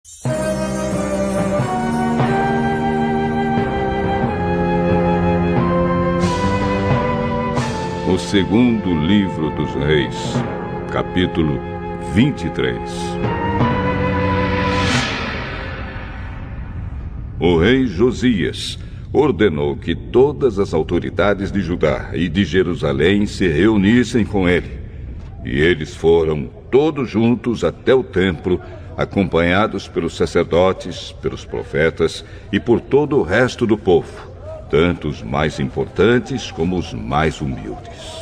O segundo livro dos Reis, capítulo 23. O rei Josias ordenou que todas as autoridades de Judá e de Jerusalém se reunissem com ele. E eles foram todos juntos até o templo, acompanhados pelos sacerdotes, pelos profetas e por todo o resto do povo, tanto os mais importantes como os mais humildes.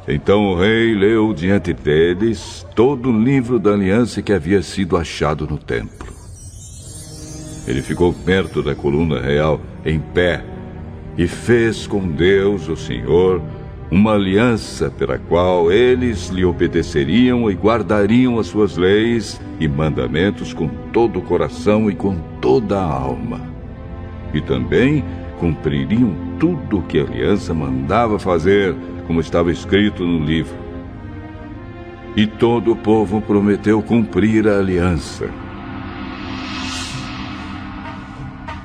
Então o rei leu diante deles todo o livro da aliança que havia sido achado no templo. Ele ficou perto da coluna real, em pé, e fez com Deus, o Senhor, uma aliança pela qual eles lhe obedeceriam e guardariam as suas leis e mandamentos com todo o coração e com toda a alma. E também cumpririam tudo o que a aliança mandava fazer, como estava escrito no livro. E todo o povo prometeu cumprir a aliança.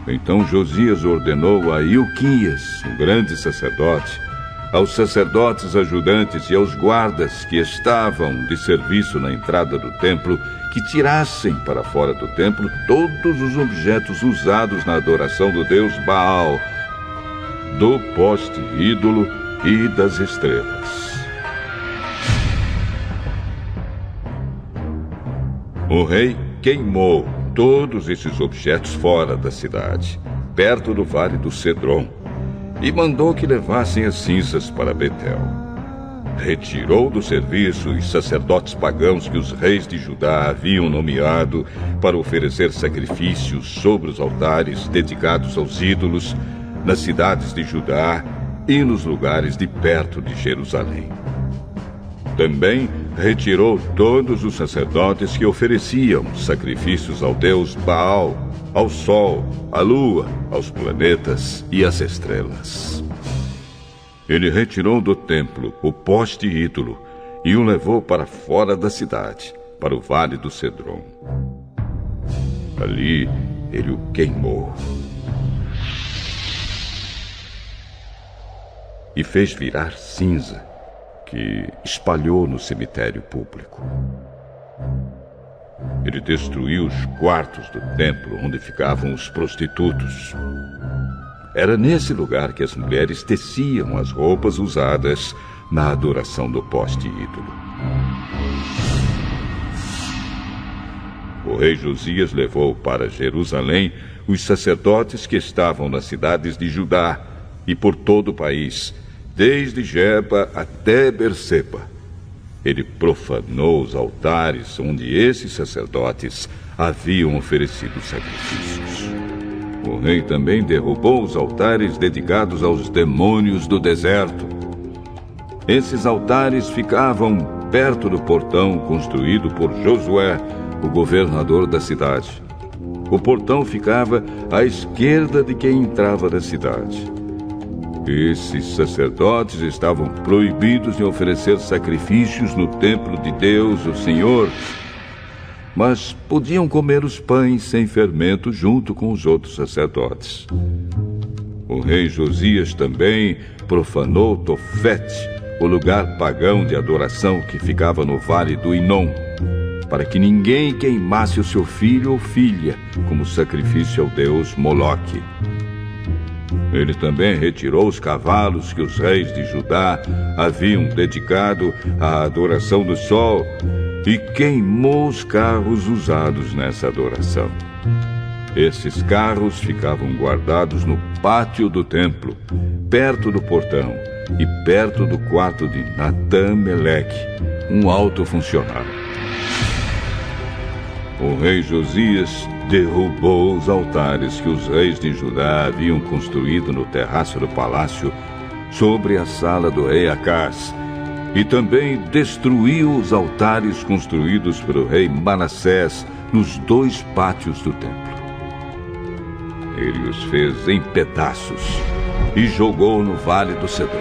Então Josias ordenou a Ilquias, o grande sacerdote, aos sacerdotes ajudantes e aos guardas que estavam de serviço na entrada do templo, que tirassem para fora do templo todos os objetos usados na adoração do deus Baal, do poste ídolo e das estrelas. O rei queimou todos esses objetos fora da cidade, perto do vale do Cedron, e mandou que levassem as cinzas para Betel. Retirou do serviço os sacerdotes pagãos que os reis de Judá haviam nomeado para oferecer sacrifícios sobre os altares dedicados aos ídolos nas cidades de Judá e nos lugares de perto de Jerusalém. Também retirou todos os sacerdotes que ofereciam sacrifícios ao deus Baal, ao sol, à lua, aos planetas e às estrelas. Ele retirou do templo o poste ídolo e o levou para fora da cidade, para o vale do Cedron. Ali ele o queimou e fez virar cinza, que espalhou no cemitério público. Ele destruiu os quartos do templo onde ficavam os prostitutos. Era nesse lugar que as mulheres teciam as roupas usadas na adoração do poste ídolo. O rei Josias levou para Jerusalém os sacerdotes que estavam nas cidades de Judá e por todo o país, desde Geba até Berseba. Ele profanou os altares onde esses sacerdotes haviam oferecido sacrifícios. O rei também derrubou os altares dedicados aos demônios do deserto. Esses altares ficavam perto do portão construído por Josué, o governador da cidade. O portão ficava à esquerda de quem entrava da cidade. Esses sacerdotes estavam proibidos de oferecer sacrifícios no templo de Deus, o Senhor, mas podiam comer os pães sem fermento junto com os outros sacerdotes. O rei Josias também profanou Tofete, o lugar pagão de adoração que ficava no vale do Inom, para que ninguém queimasse o seu filho ou filha como sacrifício ao deus Moloque. Ele também retirou os cavalos que os reis de Judá haviam dedicado à adoração do sol e queimou os carros usados nessa adoração. Esses carros ficavam guardados no pátio do templo, perto do portão e perto do quarto de Natã-Meleque, um alto funcionário. O rei Josias derrubou os altares que os reis de Judá haviam construído no terraço do palácio sobre a sala do rei Acás, e também destruiu os altares construídos pelo rei Manassés nos 2 pátios do templo. Ele os fez em pedaços e jogou no vale do Cedron.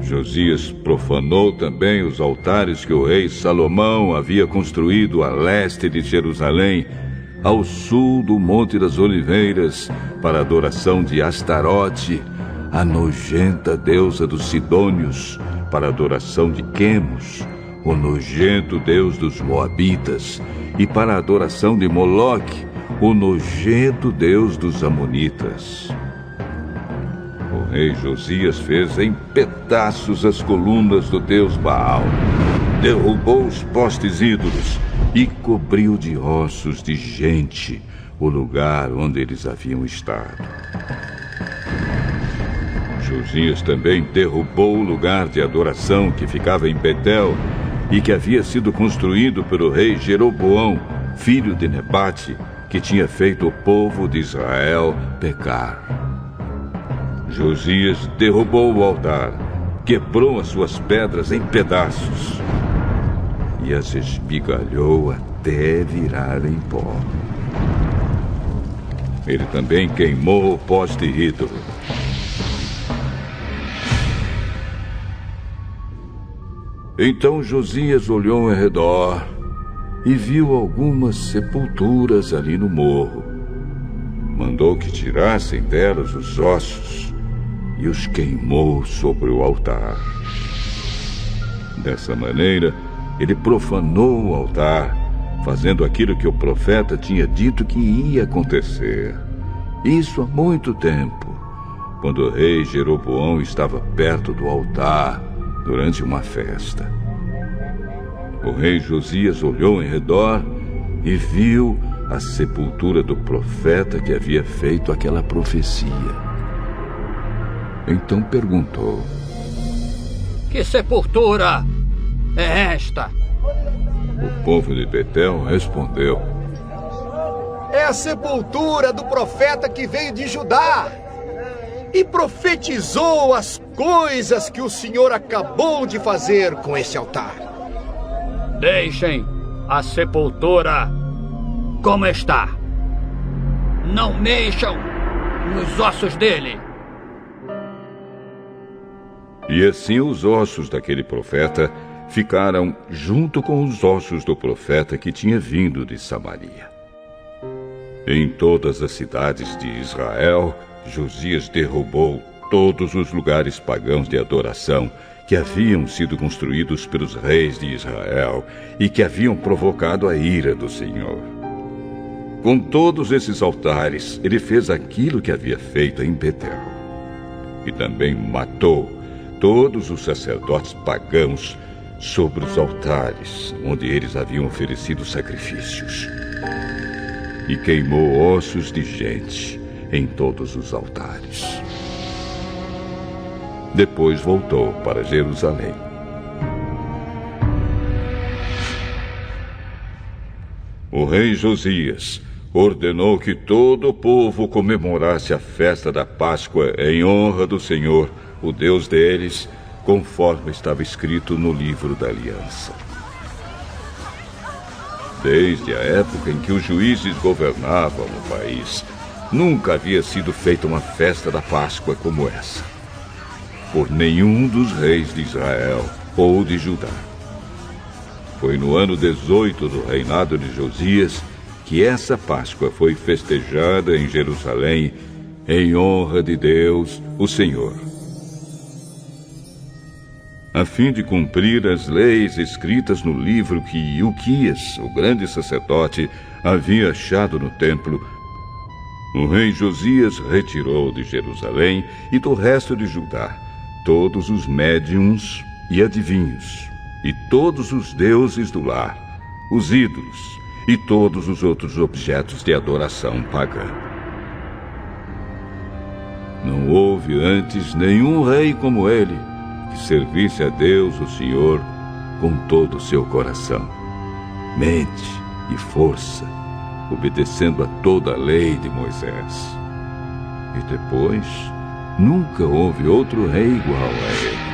Josias profanou também os altares que o rei Salomão havia construído a leste de Jerusalém, ao sul do Monte das Oliveiras, para a adoração de Astarote, a nojenta deusa dos Sidônios, para a adoração de Quemos, o nojento deus dos Moabitas, e para a adoração de Moloque, o nojento deus dos Amonitas. O rei Josias fez em pedaços as colunas do deus Baal, derrubou os postes ídolos e cobriu de ossos de gente o lugar onde eles haviam estado. Josias também derrubou o lugar de adoração que ficava em Betel e que havia sido construído pelo rei Jeroboão, filho de Nebate, que tinha feito o povo de Israel pecar. Josias derrubou o altar, quebrou as suas pedras em pedaços e as esmigalhou até virarem pó. Ele também queimou o poste ídolo. Então Josias olhou em redor e viu algumas sepulturas ali no morro. Mandou que tirassem delas os ossos e os queimou sobre o altar. Dessa maneira, ele profanou o altar, fazendo aquilo que o profeta tinha dito que ia acontecer. Isso há muito tempo, quando o rei Jeroboão estava perto do altar durante uma festa. O rei Josias olhou em redor e viu a sepultura do profeta que havia feito aquela profecia. Então perguntou: Que sepultura é esta? O povo de Betel respondeu: É a sepultura do profeta que veio de Judá e profetizou as coisas que o Senhor acabou de fazer com esse altar. Deixem a sepultura como está. Não mexam nos ossos dele. E assim os ossos daquele profeta ficaram junto com os ossos do profeta que tinha vindo de Samaria. Em todas as cidades de Israel, Josias derrubou todos os lugares pagãos de adoração que haviam sido construídos pelos reis de Israel e que haviam provocado a ira do Senhor. Com todos esses altares, ele fez aquilo que havia feito em Betel. E também matou todos os sacerdotes pagãos sobre os altares onde eles haviam oferecido sacrifícios. E queimou ossos de gente em todos os altares. Depois voltou para Jerusalém. O rei Josias ordenou que todo o povo comemorasse a festa da Páscoa em honra do Senhor, o Deus deles, conforme estava escrito no livro da aliança. Desde a época em que os juízes governavam o país, nunca havia sido feita uma festa da Páscoa como essa, por nenhum dos reis de Israel ou de Judá. Foi no ano 18 do reinado de Josias que essa Páscoa foi festejada em Jerusalém em honra de Deus, o Senhor. A fim de cumprir as leis escritas no livro que Ilquias, o grande sacerdote, havia achado no templo, o rei Josias retirou de Jerusalém e do resto de Judá todos os médiuns e adivinhos, e todos os deuses do lar, os ídolos e todos os outros objetos de adoração pagã. Não houve antes nenhum rei como ele, que servisse a Deus, o Senhor, com todo o seu coração, mente e força, obedecendo a toda a lei de Moisés. E depois, nunca houve outro rei igual a ele.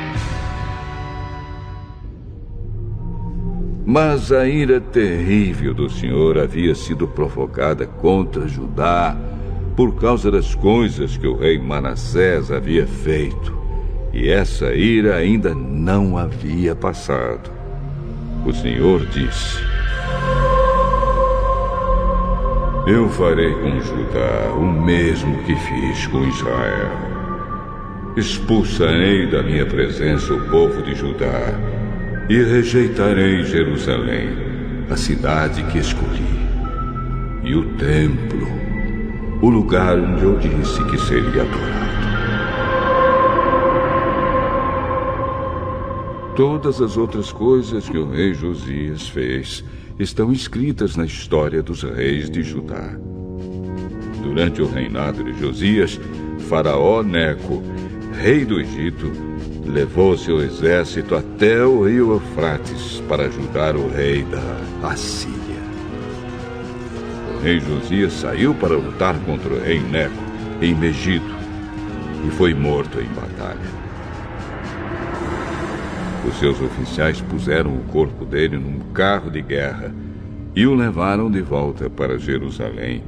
Mas a ira terrível do Senhor havia sido provocada contra Judá por causa das coisas que o rei Manassés havia feito, e essa ira ainda não havia passado. O Senhor disse: eu farei com Judá o mesmo que fiz com Israel. Expulsarei da minha presença o povo de Judá e rejeitarei Jerusalém, a cidade que escolhi, e o templo, o lugar onde eu disse que seria adorado. Todas as outras coisas que o rei Josias fez estão escritas na história dos reis de Judá. Durante o reinado de Josias, Faraó Neco, rei do Egito, levou seu exército até o rio Eufrates para ajudar o rei da Assíria. O rei Josias saiu para lutar contra o rei Neco em Megido e foi morto em batalha. Os seus oficiais puseram o corpo dele num carro de guerra e o levaram de volta para Jerusalém,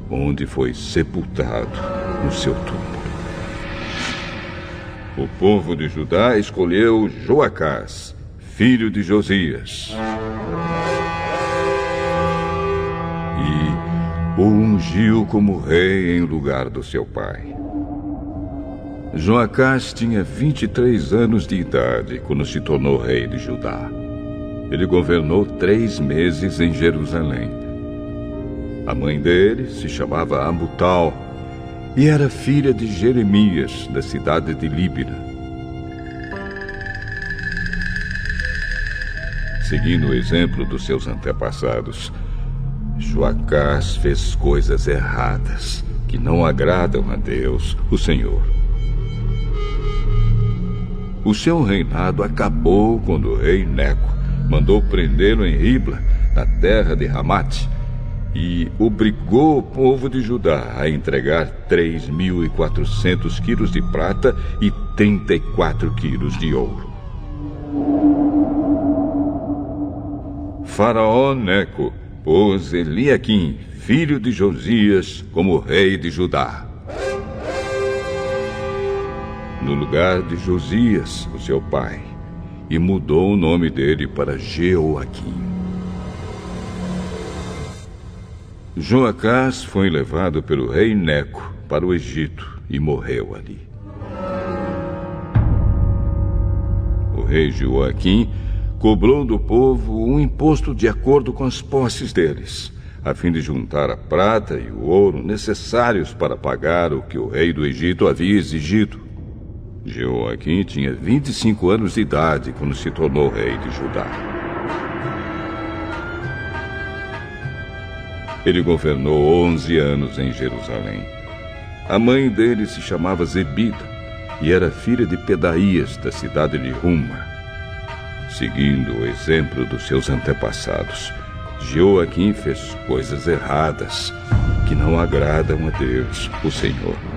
onde foi sepultado no seu túmulo. O povo de Judá escolheu Joacás, filho de Josias, e o ungiu como rei em lugar do seu pai. Joacás tinha 23 anos de idade quando se tornou rei de Judá. Ele governou 3 meses em Jerusalém. A mãe dele se chamava Amutal e era filha de Jeremias, da cidade de Líbina. Seguindo o exemplo dos seus antepassados, Joacás fez coisas erradas que não agradam a Deus, o Senhor. O seu reinado acabou quando o rei Neco mandou prendê-lo em Ribla, na terra de Ramate, e obrigou o povo de Judá a entregar 3.400 quilos de prata e 34 quilos de ouro. Faraó Neco pôs Eliaquim, filho de Josias, como rei de Judá, no lugar de Josias, o seu pai, e mudou o nome dele para Jeoaquim. Joacás foi levado pelo rei Neco para o Egito e morreu ali. O rei Jeoaquim cobrou do povo um imposto de acordo com as posses deles, a fim de juntar a prata e o ouro necessários para pagar o que o rei do Egito havia exigido. Jeoaquim tinha 25 anos de idade quando se tornou rei de Judá. Ele governou 11 anos em Jerusalém. A mãe dele se chamava Zebida e era filha de Pedaías, da cidade de Ruma. Seguindo o exemplo dos seus antepassados, Jeoaquim fez coisas erradas que não agradam a Deus, o Senhor.